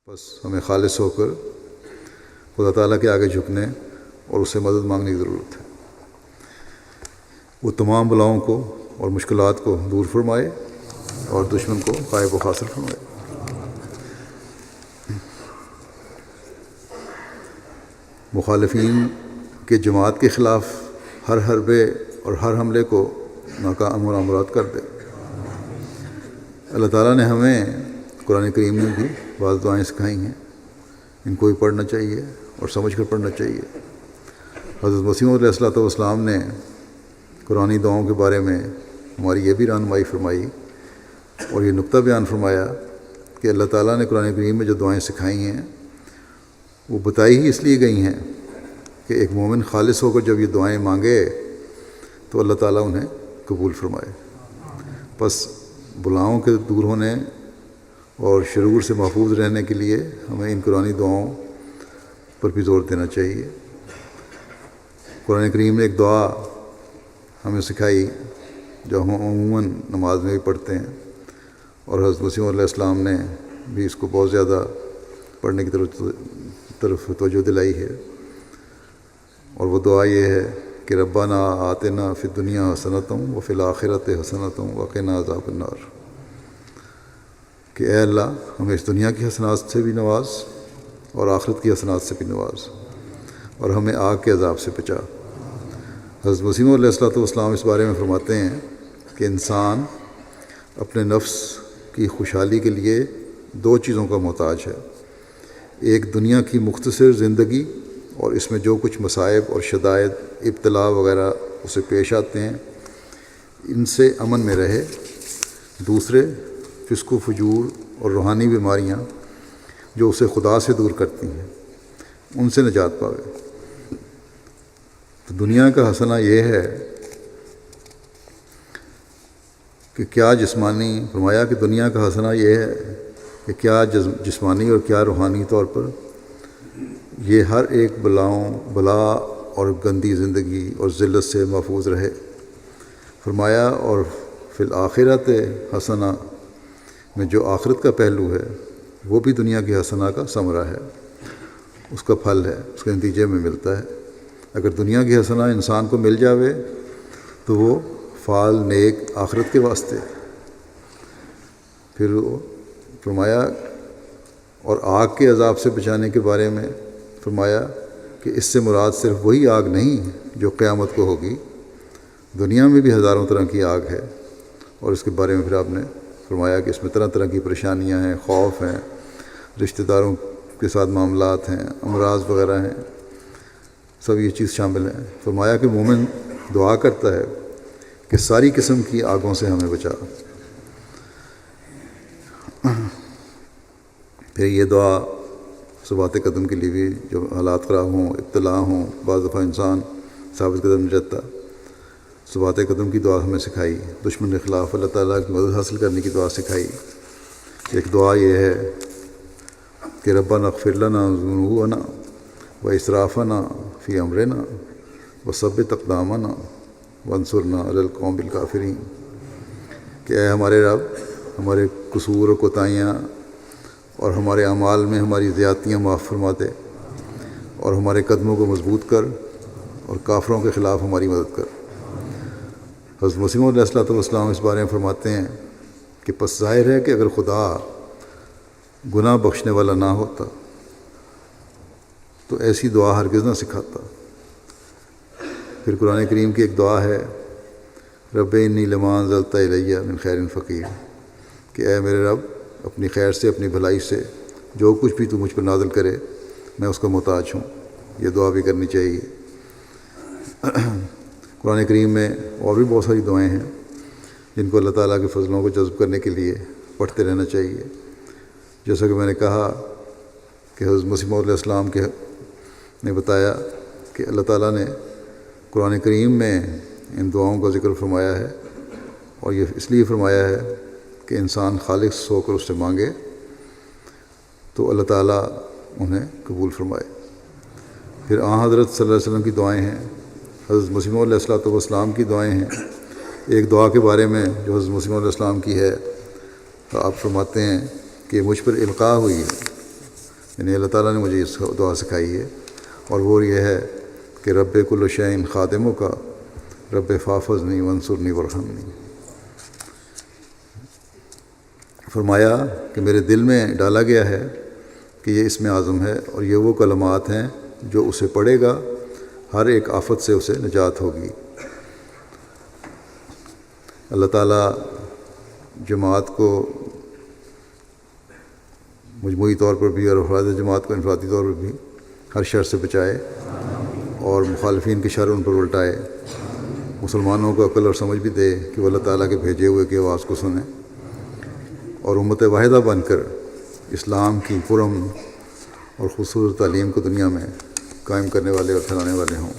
بس ہمیں خالص ہو کر خدا تعالیٰ کے آگے جھکنے اور اس سے مدد مانگنے کی ضرورت ہے۔ وہ تمام بلاؤں کو اور مشکلات کو دور فرمائے اور دشمن کو غائب و حاصل فرمائے۔ مخالفین کے جماعت کے خلاف ہر حربے اور ہر حملے کو ناکام و نامراد کر دے۔ اللہ تعالیٰ نے ہمیں قرآن کریم میں بھی بعض دعائیں سکھائی ہیں، ان کو بھی پڑھنا چاہیے اور سمجھ کر پڑھنا چاہیے۔ حضرت مسیح علیہ السلام نے قرآنی دعاؤں کے بارے میں ہماری یہ بھی رہنمائی فرمائی اور یہ نقطہ بیان فرمایا کہ اللہ تعالیٰ نے قرآن کریم میں جو دعائیں سکھائی ہیں وہ بتائی ہی اس لیے گئی ہیں کہ ایک مومن خالص ہو کر جب یہ دعائیں مانگے تو اللہ تعالیٰ انہیں قبول فرمائے۔ بس بلاؤں کے دور ہونے اور شرور سے محفوظ رہنے کے لیے ہمیں ان قرآنی دعاؤں پر بھی زور دینا چاہیے۔ قرآن کریم نے ایک دعا ہمیں سکھائی جو ہم عموماً نماز میں بھی پڑھتے ہیں، اور حضرت مسیح علیہ السلام نے بھی اس کو بہت زیادہ پڑھنے کی طرف توجہ دلائی ہے، اور وہ دعا یہ ہے کہ ربنا آتنا فی الدنیا حسنۃ وفی الآخرۃ حسنۃ وقنا عذاب النار، کہ اے اللہ ہمیں اس دنیا کی حسنات سے بھی نواز اور آخرت کی حسنات سے بھی نواز، اور ہمیں آگ کے عذاب سے بچا۔ حضرت مسیح علیہ السلام اس بارے میں فرماتے ہیں کہ انسان اپنے نفس کی خوشحالی کے لیے دو چیزوں کا محتاج ہے، ایک دنیا کی مختصر زندگی اور اس میں جو کچھ مصائب اور شدائد ابتلا وغیرہ اسے پیش آتے ہیں ان سے امن میں رہے، دوسرے فسق و فجور اور روحانی بیماریاں جو اسے خدا سے دور کرتی ہیں ان سے نجات پاوے۔ تو دنیا کا حسنہ یہ ہے کہ کیا جسمانی فرمایا کہ دنیا کا حسنہ یہ ہے کہ کیا جسمانی اور کیا روحانی طور پر یہ ہر ایک بلا اور گندی زندگی اور ذلت سے محفوظ رہے۔ فرمایا اور فی الآخرۃ حسنہ میں جو آخرت کا پہلو ہے وہ بھی دنیا کی حسنہ کا ثمرہ ہے، اس کا پھل ہے، اس کے نتیجے میں ملتا ہے۔ اگر دنیا کی حسنہ انسان کو مل جاوے تو وہ فعال نیک آخرت کے واسطے۔ پھر وہ فرمایا اور آگ کے عذاب سے بچانے کے بارے میں فرمایا کہ اس سے مراد صرف وہی آگ نہیں جو قیامت کو ہوگی، دنیا میں بھی ہزاروں طرح کی آگ ہے، اور اس کے بارے میں پھر آپ نے فرمایا کہ اس میں طرح طرح کی پریشانیاں ہیں، خوف ہیں، رشتہ داروں کے ساتھ معاملات ہیں، امراض وغیرہ ہیں، سب یہ چیز شامل ہیں۔ فرمایا کہ مومن دعا کرتا ہے کہ ساری قسم کی آگوں سے ہمیں بچا۔ پھر یہ دعا ثبات قدم کے لیے بھی، جو حالات خراب ہوں، ابتلا ہوں، بعض دفعہ انسان ثابت قدم نہیں رہتا، ثبات قدم کی دعا ہمیں سکھائی، دشمن کے خلاف اللہ تعالیٰ کی مدد حاصل کرنے کی دعا سکھائی۔ ایک دعا یہ ہے کہ ربنا اغفر لنا ذنوبنا واسرافنا فی امرنا وثبت اقدامنا وانصرنا علی القوم الکافرین، کہ اے ہمارے رب ہمارے قصور و کوتاہیاں اور ہمارے اعمال میں ہماری زیادتیاں معاف فرما دے، اور ہمارے قدموں کو مضبوط کر اور کافروں کے خلاف ہماری مدد کر۔ حضرت مسیح علیہ السلام اس بارے میں فرماتے ہیں کہ پس ظاہر ہے کہ اگر خدا گناہ بخشنے والا نہ ہوتا تو ایسی دعا ہرگز نہ سکھاتا۔ پھر قرآن کریم کی ایک دعا ہے رب انی لما انزلت الی من خیر فقیر، کہ اے میرے رب اپنی خیر سے، اپنی بھلائی سے جو کچھ بھی تو مجھ پر نازل کرے میں اس کا محتاج ہوں۔ یہ دعا بھی کرنی چاہیے۔ قرآن کریم میں اور بھی بہت ساری دعائیں ہیں جن کو اللہ تعالیٰ کے فضلوں کو جذب کرنے کے لیے پڑھتے رہنا چاہیے۔ جیسا کہ میں نے کہا کہ حضرت مسیح علیہ السلام نے بتایا کہ اللہ تعالیٰ نے قرآن کریم میں ان دعاؤں کا ذکر فرمایا ہے، اور یہ اس لیے فرمایا ہے کہ انسان خالص ہو کر اس سے مانگے تو اللہ تعالیٰ انہیں قبول فرمائے۔ پھر حضرت صلی اللہ علیہ وسلم کی دعائیں ہیں، حضرت مسیح علیہ السلام کی دعائیں ہیں۔ ایک دعا کے بارے میں جو حضرت مسیح علیہ السلام کی ہے تو آپ فرماتے ہیں کہ مجھ پر القاء ہوئی ہے یعنی اللہ تعالیٰ نے مجھے اس دعا سکھائی ہے، اور وہ یہ ہے کہ رب کل شیء خادموں کا، رب فافظنی ونصرنی ورحمنی۔ فرمایا کہ میرے دل میں ڈالا گیا ہے کہ یہ اسم اعظم ہے، اور یہ وہ کلمات ہیں جو اسے پڑھے گا ہر ایک آفت سے اسے نجات ہوگی۔ اللہ تعالیٰ جماعت کو مجموعی طور پر بھی اور افراد جماعت کو انفرادی طور پر بھی ہر شر سے بچائے، اور مخالفین کی شر ان پر الٹائے، مسلمانوں کو عقل اور سمجھ بھی دے کہ وہ اللہ تعالیٰ کے بھیجے ہوئے کی آواز کو سنیں، اور امت واحدہ بن کر اسلام کی پرامن اور خصوصی تعلیم کو دنیا میں قائم کرنے والے اور پھیلانے والے ہوں۔